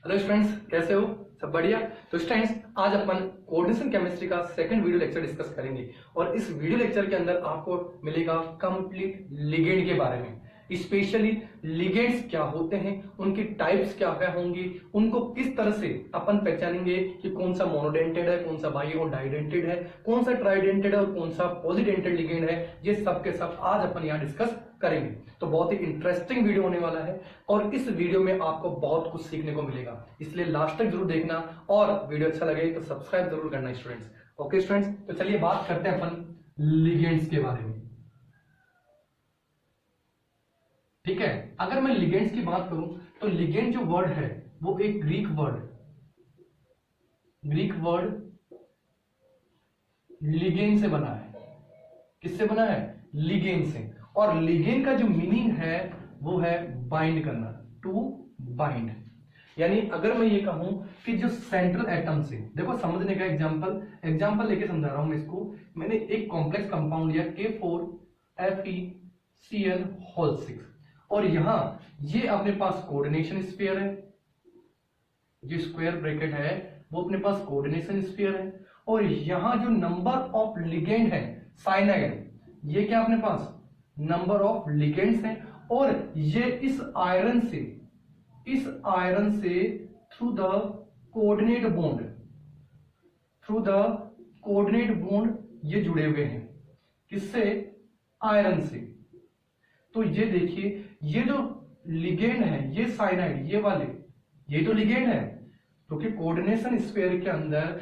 Hello students, कैसे हो? सब बढ़िया। तो स्टूडेंट्स, आज अपन कोऑर्डिनेशन केमिस्ट्री का सेकंड वीडियो लेक्चर डिस्कस करेंगे और इस वीडियो लेक्चर के अंदर आपको मिलेगा कंप्लीट लिगेंड के बारे में। स्पेशली लिगेंड्स क्या होते हैं, उनकी टाइप्स क्या क्या होंगी, उनको किस तरह से अपन पहचानेंगे कि कौन सा मोनोडेंटेड है, कौन सा बाई और डाइडेंटेड है, कौन सा ट्राइडेंटेड है और कौन सा पॉलीडेंटेड लिगेंड है। ये सब के सब आज अपन यहाँ डिस्कस करेंगे। तो बहुत ही इंटरेस्टिंग वीडियो होने वाला है और इस वीडियो में आपको बहुत कुछ सीखने को मिलेगा, इसलिए लास्ट तक जरूर देखना और वीडियो अच्छा लगे तो सब्सक्राइब जरूर करना स्टूडेंट्स। ओके स्टूडेंट्स, तो चलिए बात करते हैं अपन लिगेंड्स के बारे में। ठीक है, अगर मैं लिगेंड्स की बात करूं तो लिगेंड जो वर्ड है वो एक ग्रीक वर्ड लिगेन से बना है। किससे बना है? लिगेन से। और लिगेन का जो मीनिंग है वो है बाइंड करना, टू बाइंड। यानी अगर मैं ये कहूं कि जो सेंट्रल एटम से, देखो समझने का एग्जांपल लेके समझा रहा हूं मैं इसको। मैंने एक कॉम्प्लेक्स कंपाउंड लिया K4FeCl6 और यहां ये अपने पास कोऑर्डिनेशन स्फीयर है, जो स्क्वायर ब्रैकेट है वो अपने पास कोऑर्डिनेशन स्फीयर है। और यहां जो नंबर ऑफ लिगेंड है साइनाइड, ये क्या अपने पास नंबर ऑफ लिगेंड्स हैं। और ये इस आयरन से थ्रू द कोऑर्डिनेट बॉन्ड ये जुड़े हुए हैं। किससे? आयरन से। तो ये देखिए, ये जो लिगेंड है, ये साइनाइड, ये वाले, ये तो लिगेंड है क्योंकि कोऑर्डिनेशन स्फीयर के अंदर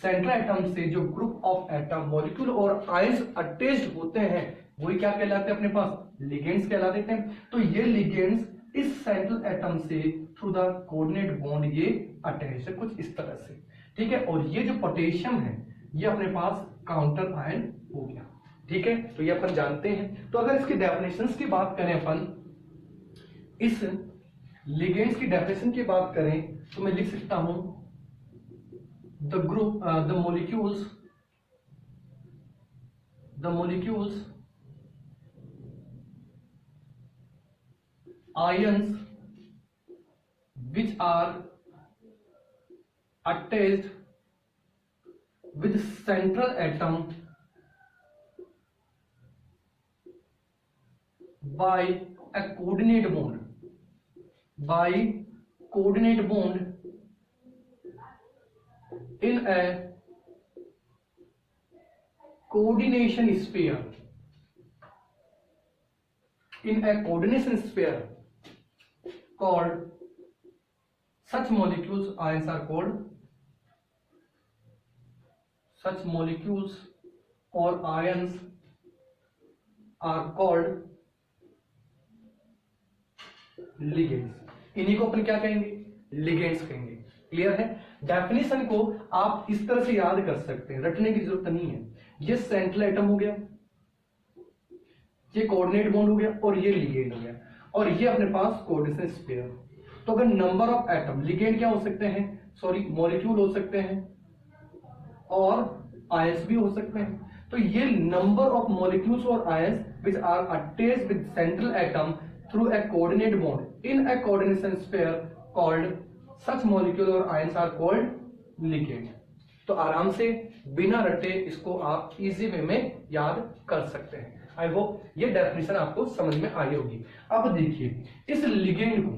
सेंट्रल एटम से जो ग्रुप ऑफ एटम, मॉलिक्यूल और आयंस अटैच्ड होते हैं वही क्या कहलाते हैं? अपने पास लिगेंड्स कहला देते हैं। तो ये लिगेंड्स इस सेंट्रल एटम से थ्रू द कोऑर्डिनेट बॉन्ड ये अटैच है कुछ इस तरह से। ठीक है, और ये जो पोटेशियम है ये अपने पास काउंटर आयन हो गया। ठीक है, तो ये अपन जानते हैं। तो अगर इसकी डेफिनेशंस की बात करें अपन, इस लिगेंड्स की डेफिनेशन की बात करें तो मैं लिख सकता हूं the molecules ions which are attached with central atom by a coordinate bond in a coordination sphere called, such molecules or ions are called ligands। इन्हीं को अपन क्या कहेंगे? लिगेंड्स कहेंगे। क्लियर है? डेफिनेशन को आप इस तरह से याद कर सकते हैं, रटने की जरूरत नहीं है। ये सेंट्रल एटम हो गया, ये कोऑर्डिनेट बॉन्ड हो गया और ये लिगेंड हो गया और ये अपने पास कोऑर्डिनेशन स्फीयर। तो अगर नंबर ऑफ एटम, लिगेंड क्या हो सकते हैं? मॉलिक्यूल हो सकते हैं और आयंस भी हो सकते हैं। तो ये नंबर ऑफ मॉलिक्यूल्स और ions which are attached with central atom through a coordinate bond in a coordination sphere called, such molecule और आयंस आर कॉल्ड लिगेंड। तो आराम से बिना रटे इसको आप इजी वे में याद कर सकते हैं। आई होप ये डेफिनेशन आपको समझ में आई होगी। अब देखिए, इस लिगेंड को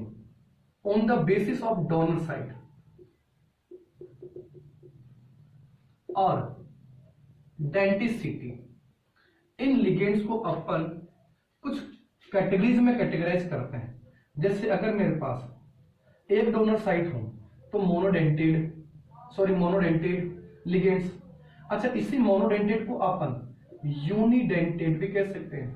on the basis of donor side और डेंटिसिटी, इन लिगेंड्स को अपन कुछ कैटेगरीज में कैटेगराइज करते हैं। जैसे अगर मेरे पास एक डोनर साइट हो तो मोनोडेंटेड लिगेंड्स। अच्छा, इसी मोनोडेंटेड को अपन यूनिडेंटेड भी कह सकते हैं।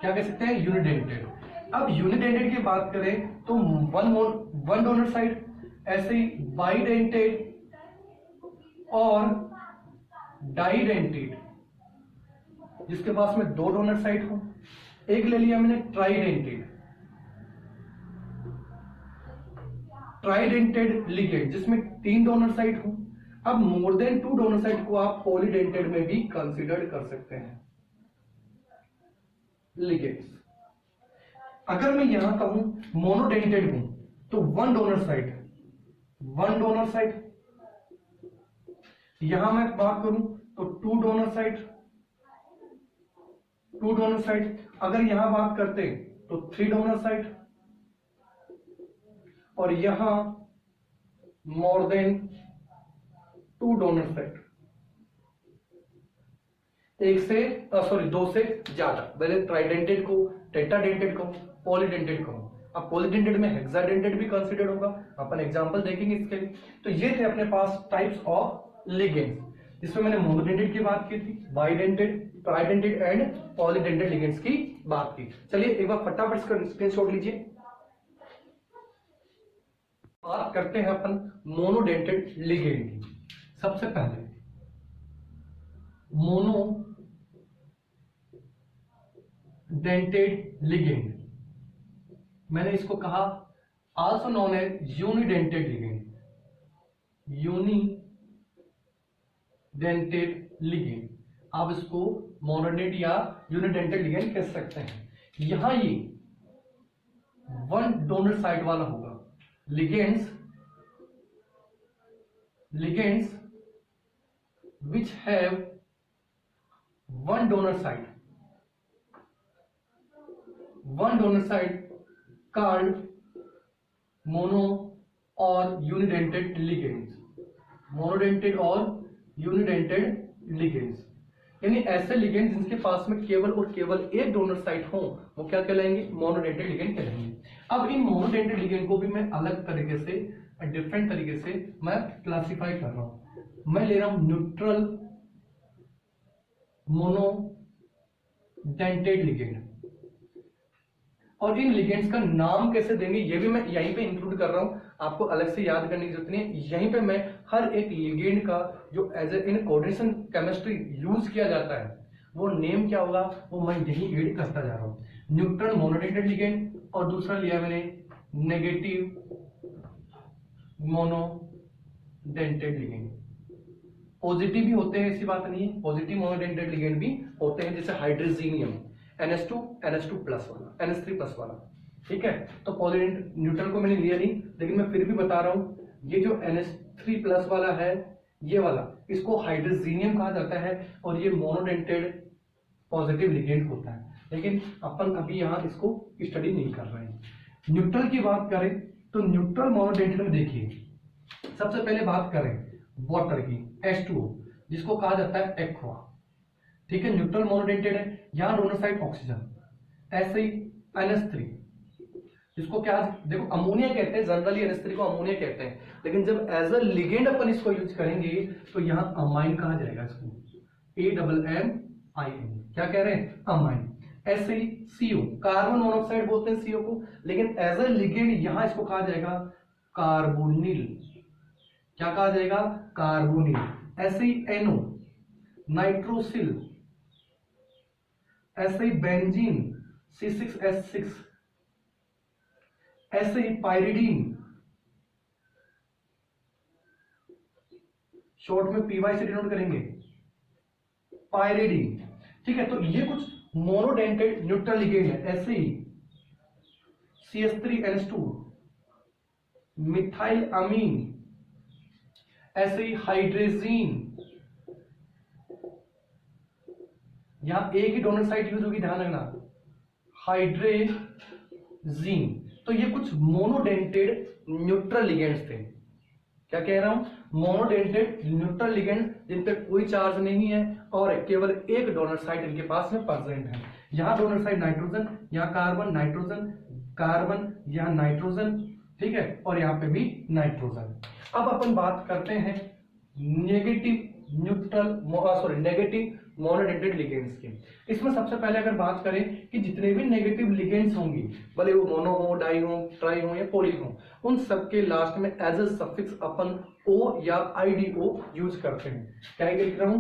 क्या कह सकते हैं? यूनिडेंटेड। अब यूनिडेंटेड की बात करें तो वन डोनर साइड, ऐसे ही बाइडेंटेड और डाइडेंटेड, जिसके पास में दो डोनर साइड हो। एक ले लिया मैंने ट्राइडेंटेड लिगेंड, जिसमें तीन डोनर साइड हो। अब more than two donor side को आप पॉलीडेंटेड में भी कंसीडर कर सकते हैं लिगेंड्स। अगर मैं यहां कहूं मोनोडेंटेड हूं तो वन डोनर साइट, यहां मैं बात करूं तो टू डोनर साइट, अगर यहां बात करते तो थ्री डोनर साइट, और यहां more than two donor site, दो से ज्यादा, पहले ट्राइडेंटेड को, टेट्राडेंटेड को, पॉलीडेंटेड को। अब पॉलीडेंटेड में हेक्साडेंटेड भी कंसीडर होगा, अपन एग्जांपल देखेंगे इसके लिए। तो ये थे अपने पास टाइप्स ऑफ लिगेंड्स, जिसमें मैंने मोनोडेंटेड की बात की थी, बाइडेंटेड, ट्राइडेंटेड एंड पॉलीडेंटेड लिगेंड्स की बात की। चलिए एक बार फटाफट इसका स्क्रीनशॉट लीजिए। बात करते हैं अपन मोनोडेंटेड लिगेंड की। सबसे पहले मोनोडेंटेड लिगेंड, मैंने इसको कहा also known as unidentate ligand, unidentate ligand. आप इसको मोनोडेंटेड या यूनिडेंटेड लिगेंड कह सकते हैं। यहां ये वन डोनर साइट वाला होगा। Ligands which have one donor site called mono or unidentate ligands, monodentate और unidentate ligands, यानी ऐसे लिगेंड जिनके पास में केवल और केवल एक डोनर साइट हो, वो क्या कहलाएंगे? मोनोडेंटेड लिगेंड कहलाएंगे। अब इन मोनोडेंटेड लिगेंड को भी मैं अलग तरीके से, डिफरेंट तरीके से मैं क्लासिफाई कर रहा हूं। मैं ले रहा हूं न्यूट्रल मोनोडेंटेड लिगेंड, और इन लिगेंड्स का नाम कैसे देंगे ये भी मैं यहीं पे इंक्लूड कर रहा हूं, आपको अलग से याद करने की जरूरत नहीं है। यहीं पे मैं हर एक लिगेंड का जो as a in coordination chemistry use किया जाता है वो नेम क्या होगा वो मैं यहीं एड करता जा रहा हूं। न्यूट्रल मोनोडेंटेड लिगेंड, और दूसरा लिया मैंने नेगेटिव मोनोडेंटेड लिगेंड। पॉजिटिव भी होते हैं, ऐसी बात नहीं है, पॉजिटिव मोनोडेंटेड लिगेंड भी होते हैं, जैसे हाइड्रोजीनियम NH2 प्लस वाला, NH3 प्लस वाला, ठीक है। तो पॉलीडेंट न्यूट्रल को मैंने लिया नहीं, लेकिन मैं फिर भी बता रहा हूं, ये जो NH3 प्लस वाला है, ये वाला, इसको हाइड्रोजीनियम कहा जाता है, और ये मोनोडेंटेड पॉजिटिव लिगेंड होता है, लेकिन अपन अभी यहां इसको स्टडी नहीं कर रहे हैं। न्यूट्रल की बात करें तो न्यूट्रल मोनोडेंटेड में देखिए, सबसे पहले बात करें वाटर की, H2O, जिसको कहा जाता है एक्वा, ठीक है। न्यूट्रल मोनोडेंटेड है, यहां डोनर साइड ऑक्सीजन, ऐसे ही NH3, जिसको क्या देखो अमोनिया कहते हैं, जनरली NH3 को अमोनिया कहते हैं, लेकिन जब एज अ लिगेंड अपन इसको यूज करेंगे तो यहां अमाइन कहा जाएगा इसको, AMMIN, क्या कह रहे हैं? अमाइन। ऐसे ही CO, कार्बन मोनोऑक्साइड बोलते हैं CO को, लेकिन एज अ लिगेंड यहां इसको कहा जाएगा कार्बोनिल, क्या कहा जाएगा? कार्बोनिल। ऐसे ही NO, नाइट्रोसिल, ऐसे ही बेंजीन, C6H6, ऐसे ही पायरिडीन, शॉर्ट में PY से डिनोट करेंगे, पायरिडीन, ठीक है। तो ये कुछ मोनोडेंटेड न्यूट्रल लिगेंड है। ऐसे ही CH3NH2, मिथाइल अमीन, ऐसे ही हाइड्रेजीन, यहां एक ही डोनर साइट यूज होगी, ध्यान रखना, हाइड्रेजीन। तो ये कुछ मोनोडेंटेड न्यूट्रल लिगेंड्स थे। क्या कह रहा हूं? मोनोडेंटेड न्यूट्रल लिगेंड, जिन पे कोई चार्ज नहीं है और केवल एक डोनर साइट इनके पास में प्रेजेंट है। यहां डोनर साइट नाइट्रोजन, यहां कार्बन, नाइट्रोजन, कार्बन, यहां नाइट्रोजन, ठीक है, और यहां पे भी नाइट्रोजन। अब अपन बात करते हैं नेगेटिव मोनोडेंटेड लिगेंड्स की। इसमें सबसे पहले अगर बात करें कि जितने भी नेगेटिव लिगेंड्स होंगी, भले वो मोनो हो, डाई हो, ट्राई हो या पॉली हो, उन सबके लास्ट में एज अ सफिक्स अपन O या IDO यूज करते हैं। क्या लिख रहा हूं?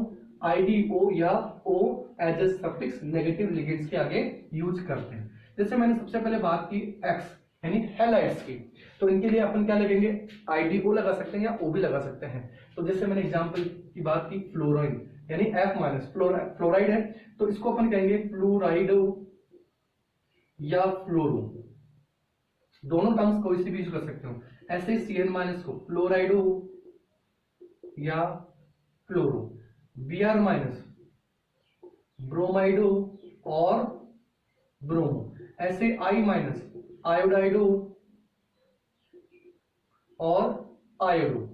IDO या O as a suffix negative ligands के आगे यूज करते हैं। जैसे मैंने सबसे पहले बात की X यानी हैलाइड्स की, तो इनके लिए अपन क्या लगेंगे? IDO लगा सकते हैं या O भी लगा सकते हैं। तो जैसे मैंने एग्जांपल की बात की फ्लोराइड यानी F- फ्लोराइड है, तो इसको अपन कहेंगे फ्लोराइडो या फ्लोरो, दोनों टर्म्स कोई सी भी यूज कर सकते हो। ऐसे Cn माइनस को फ्लोराइडो या क्लोरो, Br माइनस ब्रोमाइडो और ब्रोमो, ऐसे I माइनस आयोडाइडो और आयोडो।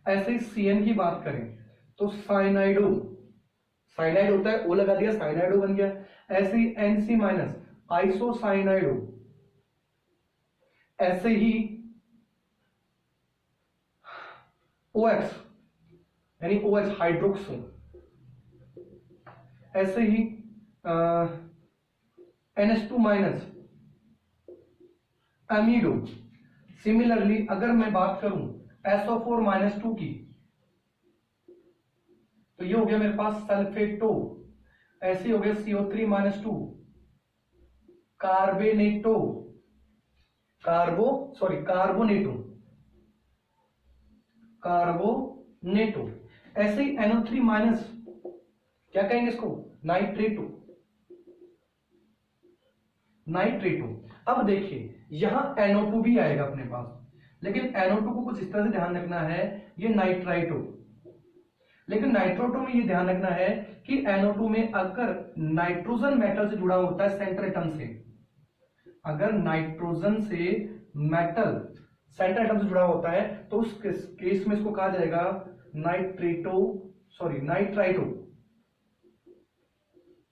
ऐसे Cn की बात करें तो साइनाइडो, साइनाइड होता है ओ लगा दिया साइनाइडो बन गया। ऐसे ही Nc माइनस आइसोसाइनाइडो, ऐसे ही OX यानी OH हाइड्रोक्सो, ऐसे ही NH2 माइनस अमीडो। सिमिलरली अगर मैं बात करूं SO4 माइनस 2 की, तो ये हो गया मेरे पास सल्फेटो। ऐसे हो गया CO3 माइनस 2 कार्बेनेटो, कार्बोनेटो, कार्बोनेटो। ऐसे ही NO3 माइनस, क्या कहेंगे इसको, नाइट्रेटो, नाइट्रेटो। अब देखिए यहां NO2 भी आएगा अपने पास, लेकिन NO2 को कुछ इस तरह से ध्यान रखना है, ये नाइट्राइटो। लेकिन नाइट्रोटो में ये ध्यान रखना है कि NO2 में अगर नाइट्रोजन मेटल से जुड़ा होता है सेंट्रल एटम से, अगर नाइट्रोजन से मेटल सेंट्रल एटम से जुड़ा होता है तो उस केस में इसको कहा जाएगा नाइट्राइटो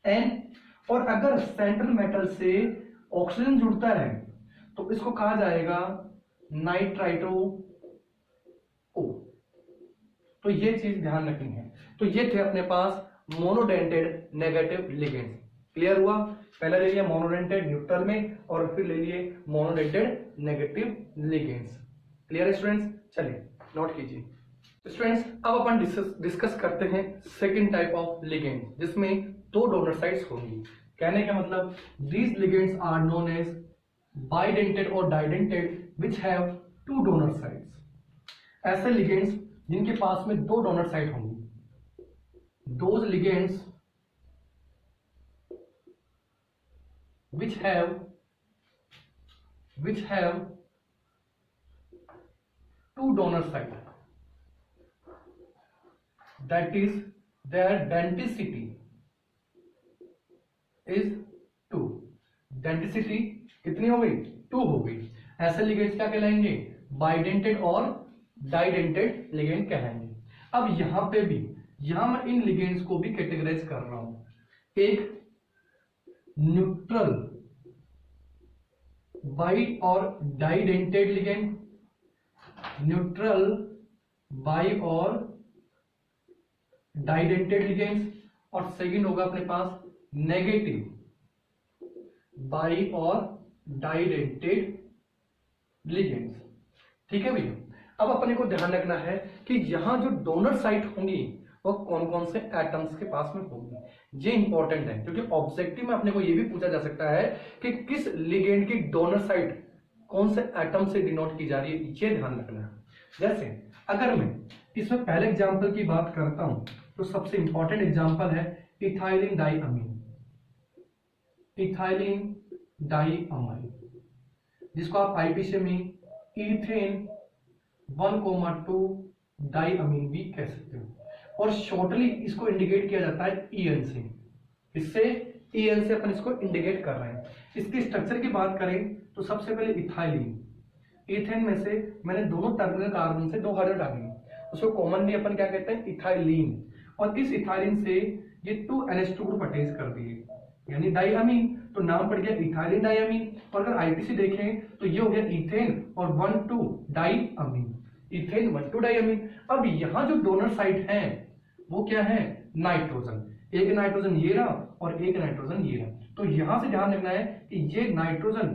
एन। और अगर सेंट्रल मेटल से ऑक्सीजन जुड़ता है तो इसको कहा जाएगा नाइट्राइटो ओ। तो ये चीज ध्यान रखनी है। तो ये थे अपने पास मोनोडेंटेड नेगेटिव लिगेंड्स। क्लियर हुआ? पहले ले लिया मोनोडेंटेड न्यूट्रल में और फिर ले लिए मोनोडेंटेड नेगेटिव लिगेंड्स। क्लियर है स्टूडेंट्स? चलिए नोट कीजिए स्टूडेंट्स। अब अपन डिस्कस करते हैं सेकंड टाइप ऑफ लिगेंड, जिसमें दो डोनर साइट्स होंगी। कहने का मतलब these legends are known as bidentate और didentate which have two donor sites. ऐसे लिगेंड्स जिनके पास में दो डोनर साइट होंगी, those legends which have two donor site, that is their denticity is 2। Denticity कितनी हो गई? 2 हो गई। ऐसे लिगेंड्स क्या कहलाएंगे? बाइडेंटेड और डाइडेंटेड लिगेंड कहलाएंगे। अब यहां पे भी, यहां मैं इन लिगेंड्स को भी कैटेगराइज कर रहा हूं, एक न्यूट्रल बाई और डाइडेंटेड लिगेंड, न्यूट्रल बाई और डाइडेंटेड लिगेंड्स, और सेकंड होगा अपने पास नेगेटिव बाई और डाइडेंटेड लिगेंड्स। ठीक है भैया? अब अपने को ध्यान रखना है कि यहां जो डोनर साइट होंगी वो कौन कौन से एटम्स के पास में होंगी। ये इंपॉर्टेंट है क्योंकि ऑब्जेक्टिव में अपने को ये भी पूछा जा सकता है कि किस लिगेंड की डोनर साइट कौन से एटम से डिनोट की जा रही है, ये ध्यान रखना है। जैसे अगर मैं इसमें पहले एग्जांपल की बात करता हूं तो सबसे इंपॉर्टेंट एग्जांपल है इथाइलिन डाइअमीन, इथाइलिन डाइअमाइन, जिसको आप आईपीसी में इथेन 1,2 डाइअमीन भी कह सकते हो, और शॉर्टली इसको इंडिकेट किया जाता है EN से। इससे EN से अपन इसको इंडिकेट कर रहे हैं। इसके स्ट्रक्चर की बात करें तो सबसे पहले इथाइलिन, इथेन में से मैंने दोनों टर्मिनल कार्बन से 2 हाइड्रोजन डाली, उसको कॉमनली अपन क्या कहते हैं? इथाइलिन। और इस इथाइलिन से ये 2 NH2 ग्रुप अटैच कर दिए, यानी डाइअमीन, तो नाम पड़ गया इथाइलिन डाइअमीन। और अगर आईपीसी देखें तो ये हो गया इथेन और 1,2 डाइअमीन, इथेन 1,2 डाइअमीन। अब यहां जो डोनर साइट है वो क्या है? नाइट्रोजन। एक नाइट्रोजन ये रहा और एक नाइट्रोजन ये रहा। तो यहां से ध्यान रखना है कि ये नाइट्रोजन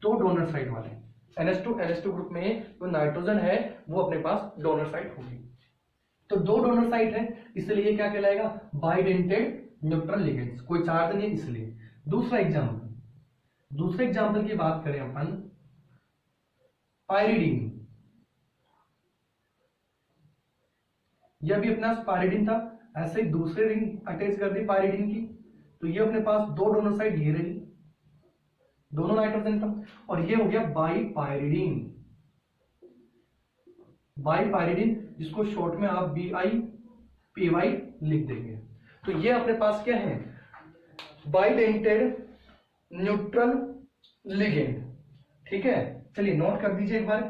दो डोनर साइट वाले, NH2 ग्रुप में जो नाइट्रोजन है वो अपने पास डोनर साइट होगी। तो दो डोनर साइट है, इसलिए ये क्या कहलाएगा? बाइडेंटेड न्यूट्रल लिगेंड्स, कोई चार्ज नहीं इसलिए। दूसरे एग्जांपल की बात करें अपन, पाइरिडीन। यह भी अपना पाइरिडीन था, ऐसे ही दूसरे रिंग अटैच कर दी पाइरिडीन की, तो ये अपने पास दो डोनर साइड ये रही, दोनों नाइट्रोजन एटम। और ये हो गया बाईपायरिडीन, बाईपायरिडीन जिसको शॉर्ट में आप BiPy लिख देंगे। तो ये अपने पास क्या है, बाइडेंटेड न्यूट्रल लिगेंड। ठीक है, चलिए नोट कर दीजिए एक बार।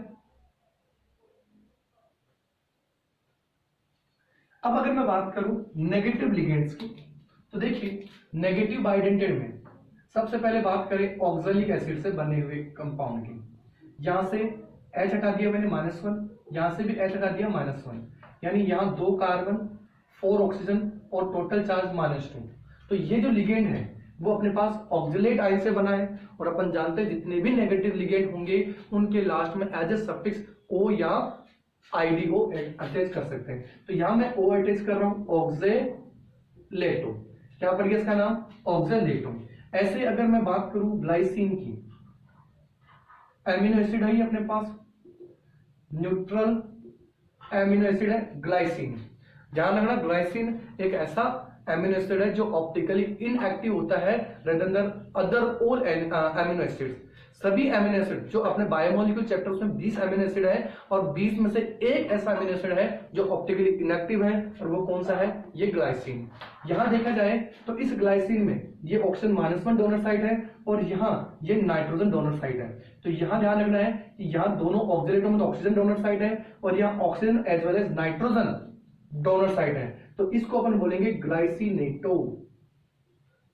अब अगर मैं बात करूं नेगेटिव लिगेंड्स की, तो देखिए नेगेटिव बाइडेंटेड में सबसे पहले बात करें ऑक्सैलिक एसिड से बने हुए कंपाउंड की। यहां से H हटा दिया मैंने -1, यहां से भी H हटा दिया -1, यानी यहां 2 कार्बन 4 ऑक्सीजन और टोटल चार्ज -2। तो ये जो लिगेंड है वो अपने पास ऑक्सलेट आयन से बना है, और अपन जानते हैं जितने भी नेगेटिव लिगेंड होंगे उनके लास्ट में एज ए सफिक्स O या IDO अटैच कर सकते हैं। तो यहां मैं O अटैच कर रहा हूं, ऑक्जेलेटो। क्या पड़ गया इसका नाम, ऑक्जेलेटो। ऐसे अगर मैं बात करूं ग्लाइसिन की, एमिनो एसिड है अपने पास, न्यूट्रल एमिनो एसिड है ग्लाइसिन। ध्यान रखना ग्लाइसिन एक ऐसा एमिनो एसिड है जो ऑप्टिकली इनएक्टिव होता है rather than other all amino acids. सभी एमिनो एसिड जो अपने बायोमोलिक्यूल चैप्टर में 20 एमिनो एसिड है, और 20 में से एक ऐसा एमिनो एसिड है जो ऑप्टिकली इनएक्टिव है, और वो कौन सा है, ये ग्लाइसिन। यहां देखा जाए तो इस ग्लाइसिन में ये ऑक्सीजन -1 डोनर साइड है, और यहां ये नाइट्रोजन डोनर साइड है। तो यहां ध्यान रखना है कि यहां दोनों ऑक्सीलेटों में ऑक्सीजन डोनर साइड है, और यहां oxygen as well as nitrogen donor side है। तो इसको अपन बोलेंगे ग्लाइसिनेटो।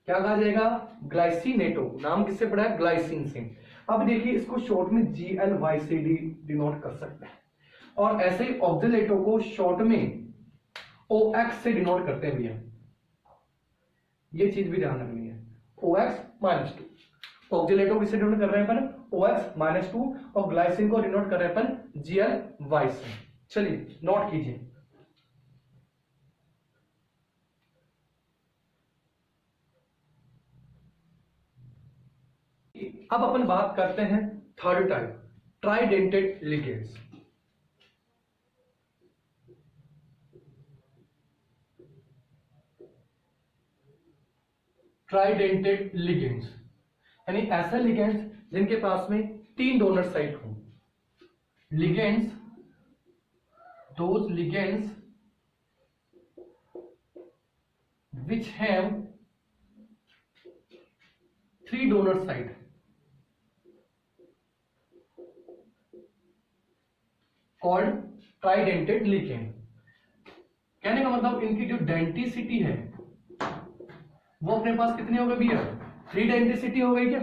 क्या कहा जाएगा, ग्लाइसिनेटो। नाम किससे पड़ा है, ग्लाइसिन से। अब देखिए इसको शॉर्ट में GLY से डिनोट कर सकते हैं, और ऐसे ही ऑक्सीलेटो को शॉर्ट में OX से डिनोट करते हैं भैया। ये चीज भी ध्यान रखनी है, OX-2। ऑक्सीलेटो किससे डिनोट कर रहे हैं अपन, OX-2, और ग्लाइसिन को डिनोट कर रहे हैं अपन GLY से। चलिए नोट कीजिए। अब अपन बात करते हैं थर्ड टाइप, ट्राइडेंटेड लिगेंड्स। ट्राइडेंटेड लिगेंड्स यानी ऐसे लिगेंड्स जिनके पास में 3 डोनर साइट हो। Ligands, those legends which have 3 donor site, called tridentate ligand। कहने का मतलब इनकी जो डेंटिसिटी है वो अपने पास कितनी हो गई भैया, 3 डेंटिसिटी हो गई क्या।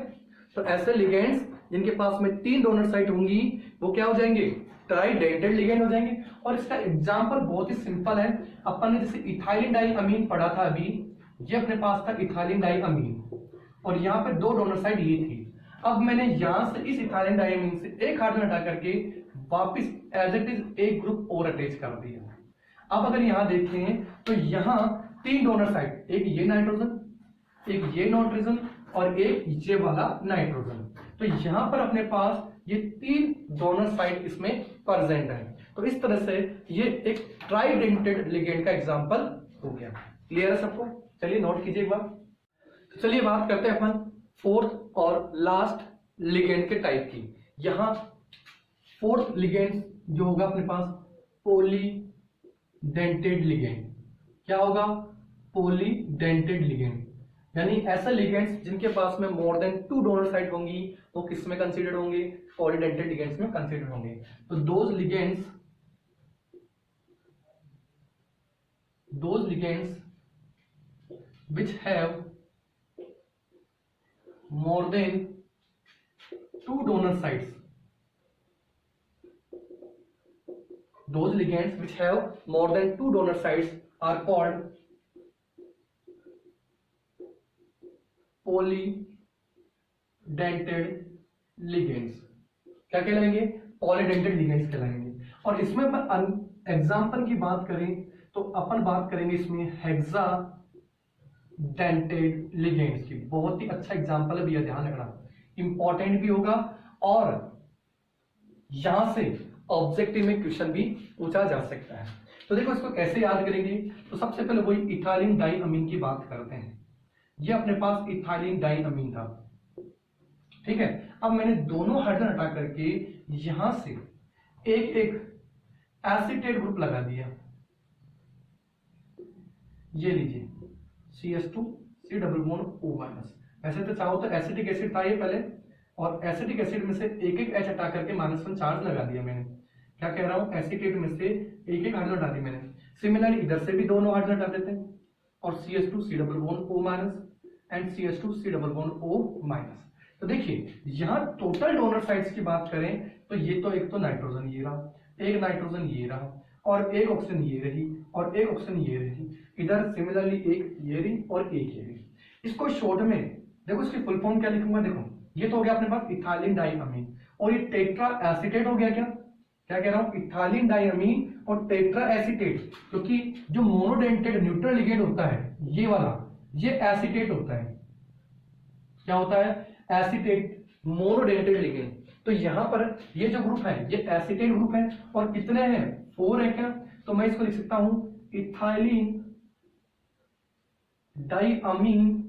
तो ऐसे लिगेंड्स जिनके पास में 3 डोनर साइट होंगी वो क्या हो जाएंगे, ट्राइडेंटेड लिगेंड हो जाएंगे। और इसका एग्जांपल बहुत ही सिंपल है, अपन ने जैसे इथाइलिन डाई अमीन पढ़ा था अभी, ये अपने पास था इथाइलिन डाई अमीन, और यहाँ पे 2 डोनर साइट ये थी। अब मैंने यहां से इस इथाइलिन डाई अमीन से एक हाइड्रोजन हटा करके वापस एज इट इज एक ग्रुप और अटैच कर दिया। अब अगर यहां देखें तो यहां 3 डोनर साइट, एक ये नाइट्रोजन, एक ये नाइट्रोजन, और एक ये वाला नाइट्रोजन। तो यहां पर अपने पास ये 3 डोनर साइट इसमें प्रेजेंट है। तो इस तरह से ये एक ट्राइडेंटेड लिगेंड का एग्जांपल हो गया। क्लियर है सबको, चलिए नोट कीजिए एक बार। तो चलिए बात करते हैं अपन फोर्थ और लास्ट लिगेंड के टाइप की। यहां फोर्थ लिगेंड जो होगा अपने पास पॉलीडेंटेड लिगेंड। क्या होगा, पॉलीडेंटेड लिगेंड, यानी ऐसे लिगेंड्स जिनके पास में मोर देन 2 डोनर साइट होंगी वो किस में कंसीडर होंगे, पॉलीडेंटेड लिगेंड्स में कंसीडर होंगे। तो those legends which have more than 2 donor sites, those ligands which have more than 2 donor sites are called polydentate ligands। क्या कहलाएंगे, पॉलीडेंटेड लिगेंड्स कहलाएंगे। और इसमें अपन एग्जांपल की बात करें तो अपन बात करेंगे इसमें हेक्सा डेंटेड लिगेंड्स की। बहुत ही अच्छा एग्जांपल है भैया, ध्यान रखना, इंपॉर्टेंट भी होगा, और यहां से ऑब्जेक्टिव में क्वेश्चन भी पूछा जा सकता है। तो देखो इसको कैसे याद करेंगे, तो सबसे पहले वही इथाइलिन डाई अमीन की बात करते हैं। ये अपने पास इथाइलिन डाई अमीन था, ठीक है, अब मैंने दोनों हाइड्रोजन हटा करके यहां से एक एक एसीटेट ग्रुप लगा दिया। ये लीजिए CH2 डबल बॉन्ड O-। वैसे तो चाहो तो एसिटिक एसिड था ये पहले, और एसिटिक एसिड में से एक एक H हटा करके -1 चार्ज लगा दिया मैंने। क्या कह रहा हूं, एसीटेट में से एक एक हाइड्रोजन हटा दी मैंने। सिमिलरली इधर से भी दोनों हाइड्रोजन हटा देते हैं, और CH2 double bond O- and CH2 double bond O-। तो देखिए यहां टोटल डोनर साइड्स की बात करें तो ये तो एक तो नाइट्रोजन ये रहा, एक नाइट्रोजन ये रहा, और एक ऑक्सीजन ये रही, और एक ऑक्सीजन ये रही। इधर सिमिलरली एक ये रही और एक ये रही। इसको शॉर्ट में देखो, इसकी फुल फॉर्म क्या लिखूंगा, देखो ये तो हो गया अपने पास इथाइलिन डाइअमीन, और ये टेट्रा एसीटेट हो गया। क्या कह रहा हूं, इथाइलिन डाइअमीन और टेट्रा एसीटेट, क्योंकि जो मोनोडेंटेड न्यूट्रल लिगेंड होता है ये वाला, ये एसीटेट होता है। क्या होता है, एसीटेट, मोनोडेंटेड लिगेंड। तो यहां पर ये जो ग्रुप है ये एसीटेट ग्रुप है, और कितने हैं, 4 है। क्या, तो मैं इसको लिख सकता हूं इथाइलिन डाइअमीन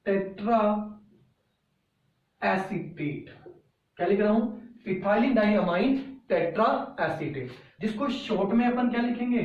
टेट्रा एसीटेट। क्या लिख रहा हूं, इथाइलिन डाइअमाइन टेट्रा एसीटेट, जिसको शॉर्ट में अपन क्या लिखेंगे,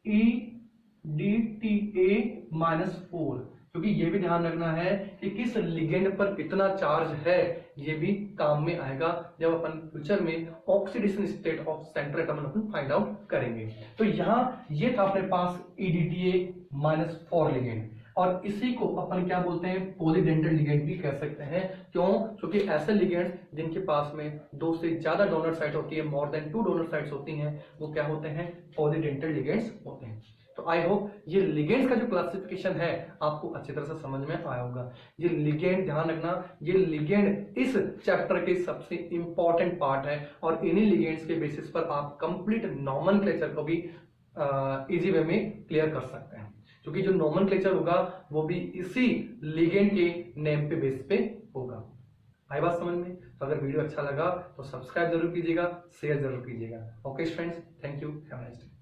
EDTA-4, क्योंकि ये भी ध्यान रखना है कि किस लिगेंड पर कितना चार्ज है, ये भी काम में आएगा जब अपन फ्यूचर में oxidation state of central atom upon find out करेंगे। तो यहां ये था अपने पास EDTA-4 लिगेंड, और इसी को अपन क्या बोलते हैं, पॉलीडेंटल लिगेंड भी कह सकते हैं। क्यों, क्योंकि ऐसे लिगेंड्स जिनके पास में 2 से ज्यादा डोनर साइट होती है, मोर देन 2 डोनर साइट्स होती हैं, वो क्या होते हैं, पॉलीडेंटल लिगेंड्स होते हैं। तो आई होप ये लिगेंड्स का जो क्लासिफिकेशन है आपको अच्छी तरह से समझ में आया होगा। ये लिगेंड, ध्यान रखना, ये लिगेंड इस चैप्टर के सबसे इंपॉर्टेंट पार्ट है, और इन्हीं लिगेंड्स के बेसिस पर आप कंप्लीट नॉमेनक्लेचर को भी इजी वे में क्लियर कर सकते हैं, क्योंकि जो नॉमेनक्लेचर होगा वो भी इसी लिगेंड के नेम पे बेस पे होगा। आई बात समझ में? तो अगर वीडियो अच्छा लगा तो सब्सक्राइब जरूर कीजिएगा, शेयर जरूर कीजिएगा। Okay friends, thank you, have a nice day.